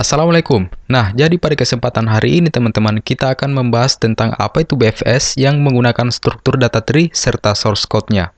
Assalamualaikum. Nah, jadi pada kesempatan hari ini teman-teman, kita akan membahas tentang apa itu BFS yang menggunakan struktur data tree serta source code-nya.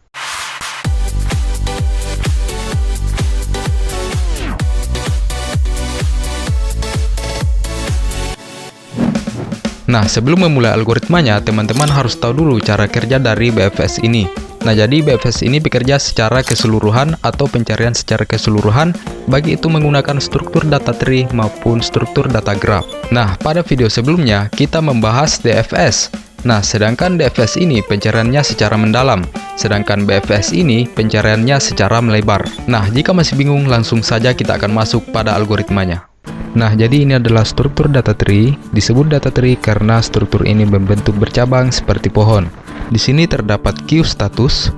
Nah, sebelum memulai algoritmanya, teman-teman harus tahu dulu cara kerja dari BFS ini. Nah, jadi BFS ini bekerja secara keseluruhan atau pencarian secara keseluruhan, baik itu menggunakan struktur data tree maupun struktur data graph. Nah, pada video sebelumnya, kita membahas DFS. Nah, sedangkan DFS ini pencariannya secara mendalam, sedangkan BFS ini pencariannya secara melebar. Nah, jika masih bingung, langsung saja kita akan masuk pada algoritmanya. Nah, jadi ini adalah struktur data tree. Disebut data tree karena struktur ini membentuk bercabang seperti pohon. Di sini terdapat queue status.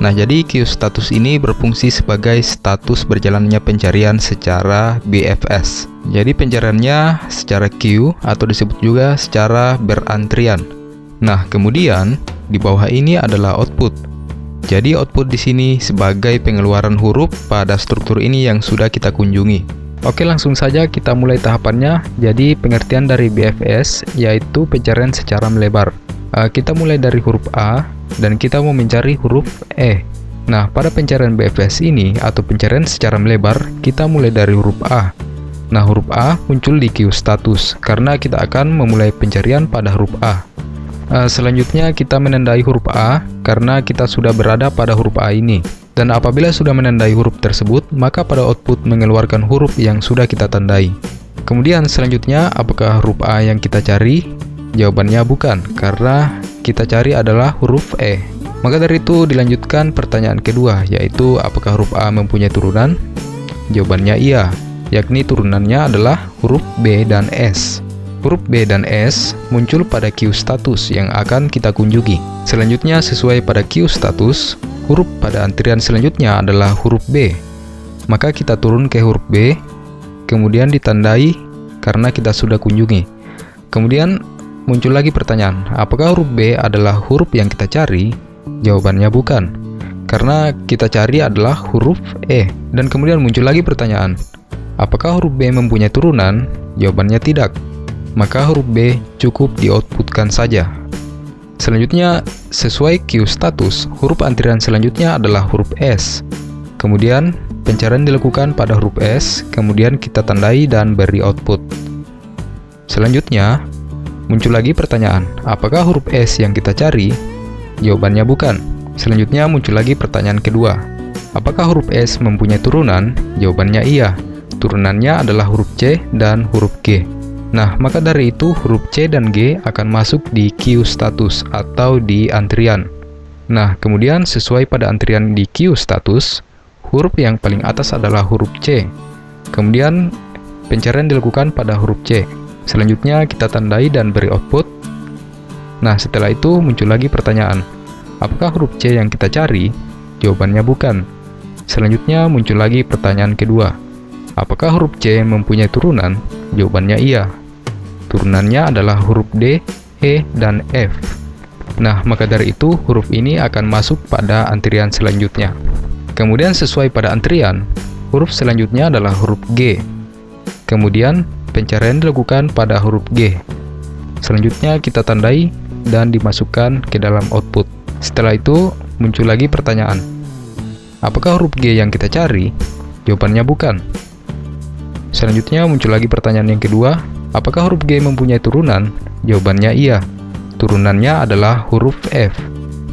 Nah, jadi queue status ini berfungsi sebagai status berjalannya pencarian secara BFS. Jadi pencariannya secara queue atau disebut juga secara berantrian. Nah, kemudian di bawah ini adalah output. Jadi output di sini sebagai pengeluaran huruf pada struktur ini yang sudah kita kunjungi. Oke, langsung saja kita mulai tahapannya. Jadi pengertian dari BFS yaitu pencarian secara melebar. Kita mulai dari huruf A dan kita mau mencari huruf E. Nah, pada pencarian BFS ini atau pencarian secara melebar, kita mulai dari huruf A. Nah, huruf A muncul di queue status karena kita akan memulai pencarian pada huruf A. Selanjutnya kita menandai huruf A karena kita sudah berada pada huruf A ini. Dan apabila sudah menandai huruf tersebut, maka pada output mengeluarkan huruf yang sudah kita tandai. Kemudian selanjutnya, apakah huruf A yang kita cari? Jawabannya bukan, karena kita cari adalah huruf E. Maka dari itu dilanjutkan pertanyaan kedua, yaitu apakah huruf A mempunyai turunan? Jawabannya iya, yakni turunannya adalah huruf B dan S. Huruf B dan S muncul pada queue status yang akan kita kunjungi. Selanjutnya, sesuai pada queue status, huruf pada antrian selanjutnya adalah huruf B. Maka kita turun ke huruf B, kemudian ditandai karena kita sudah kunjungi. Kemudian muncul lagi pertanyaan, apakah huruf B adalah huruf yang kita cari? Jawabannya bukan, karena kita cari adalah huruf E. Dan kemudian muncul lagi pertanyaan, apakah huruf B mempunyai turunan? Jawabannya tidak, maka huruf B cukup di-outputkan saja. Selanjutnya, sesuai queue status, huruf antrian selanjutnya adalah huruf S. Kemudian, pencarian dilakukan pada huruf S, kemudian kita tandai dan beri output. Selanjutnya, muncul lagi pertanyaan, apakah huruf S yang kita cari? Jawabannya bukan. Selanjutnya muncul lagi pertanyaan kedua, apakah huruf S mempunyai turunan? Jawabannya iya, turunannya adalah huruf C dan huruf G. Nah, maka dari itu huruf C dan G akan masuk di queue status atau di antrian. Nah, kemudian sesuai pada antrian di queue status, huruf yang paling atas adalah huruf C. Kemudian pencarian dilakukan pada huruf C. Selanjutnya kita tandai dan beri output. Nah, setelah itu muncul lagi pertanyaan, apakah huruf C yang kita cari? Jawabannya bukan. Selanjutnya muncul lagi pertanyaan kedua, apakah huruf C mempunyai turunan? Jawabannya iya. Turunannya adalah huruf D, E, dan F. Nah, maka dari itu huruf ini akan masuk pada antrian selanjutnya. Kemudian sesuai pada antrian, huruf selanjutnya adalah huruf G. Kemudian pencarian dilakukan pada huruf G. Selanjutnya kita tandai dan dimasukkan ke dalam output. Setelah itu muncul lagi pertanyaan, apakah huruf G yang kita cari? Jawabannya bukan. Selanjutnya muncul lagi pertanyaan yang kedua, apakah huruf G mempunyai turunan? Jawabannya iya, turunannya adalah huruf F.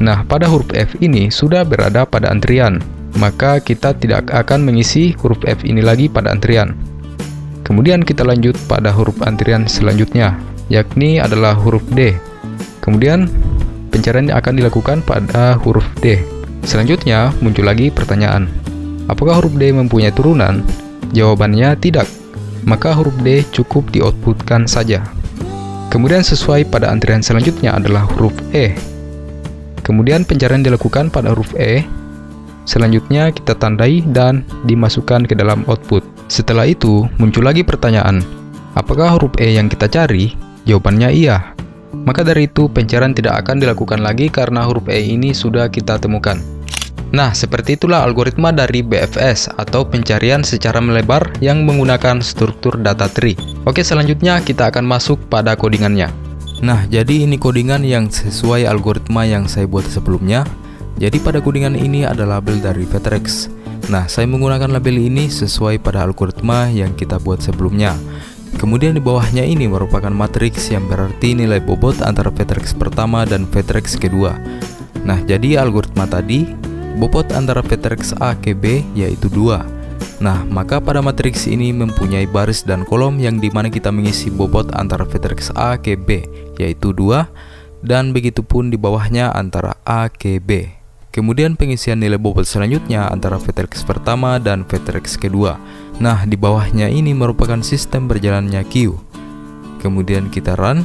Nah, pada huruf F ini sudah berada pada antrian, maka kita tidak akan mengisi huruf F ini lagi pada antrian. Kemudian kita lanjut pada huruf antrian selanjutnya, yakni adalah huruf D. Kemudian pencarian akan dilakukan pada huruf D. Selanjutnya muncul lagi pertanyaan, apakah huruf D mempunyai turunan? Jawabannya tidak, maka huruf D cukup di-outputkan saja. Kemudian sesuai pada antrian selanjutnya adalah huruf E. Kemudian pencarian dilakukan pada huruf E. Selanjutnya kita tandai dan dimasukkan ke dalam output. Setelah itu muncul lagi pertanyaan, apakah huruf E yang kita cari? Jawabannya iya. Maka dari itu pencarian tidak akan dilakukan lagi karena huruf E ini sudah kita temukan. Nah, seperti itulah algoritma dari BFS atau pencarian secara melebar yang menggunakan struktur data tree. Oke, selanjutnya kita akan masuk pada codingannya. Nah, jadi ini codingan yang sesuai algoritma yang saya buat sebelumnya. Jadi pada codingan ini ada label dari Vectrex. Nah, saya menggunakan label ini sesuai pada algoritma yang kita buat sebelumnya. Kemudian di bawahnya ini merupakan matriks yang berarti nilai bobot antara Vectrex pertama dan Vectrex kedua. Nah, jadi algoritma tadi, bobot antara Vectrex A ke B yaitu 2. Nah, maka pada matriks ini mempunyai baris dan kolom yang dimana kita mengisi bobot antara Vectrex A ke B yaitu 2, dan begitupun di bawahnya antara A ke B. Kemudian pengisian nilai bobot selanjutnya antara Vectrex pertama dan Vectrex kedua. Nah, di bawahnya ini merupakan sistem berjalannya queue. Kemudian kita run.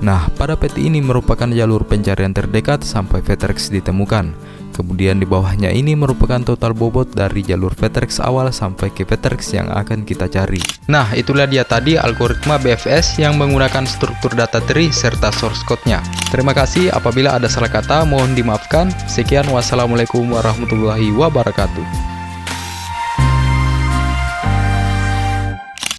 Nah, pada peti ini merupakan jalur pencarian terdekat sampai Vectrex ditemukan. Kemudian di bawahnya ini merupakan total bobot dari jalur Vectrex awal sampai ke Vectrex yang akan kita cari. Nah, itulah dia tadi algoritma BFS yang menggunakan struktur data tree serta source code-nya. Terima kasih, apabila ada salah kata mohon dimaafkan. Sekian, wassalamualaikum warahmatullahi wabarakatuh.